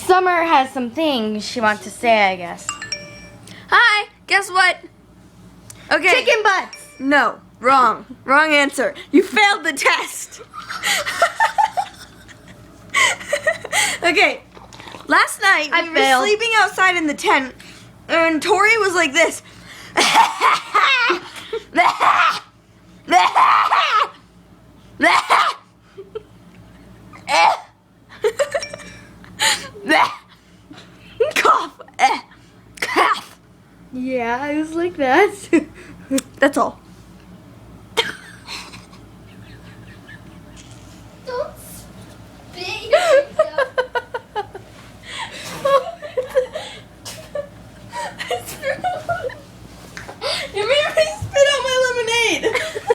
Summer has some things she wants to say, I guess. Hi, guess what? Okay. Chicken butts! No, wrong. Wrong answer. You failed the test. Okay. Last night I we were failed. sleeping outside in the tent, and Tori was like this. Cough. Cough. Yeah, it was like that. That's all.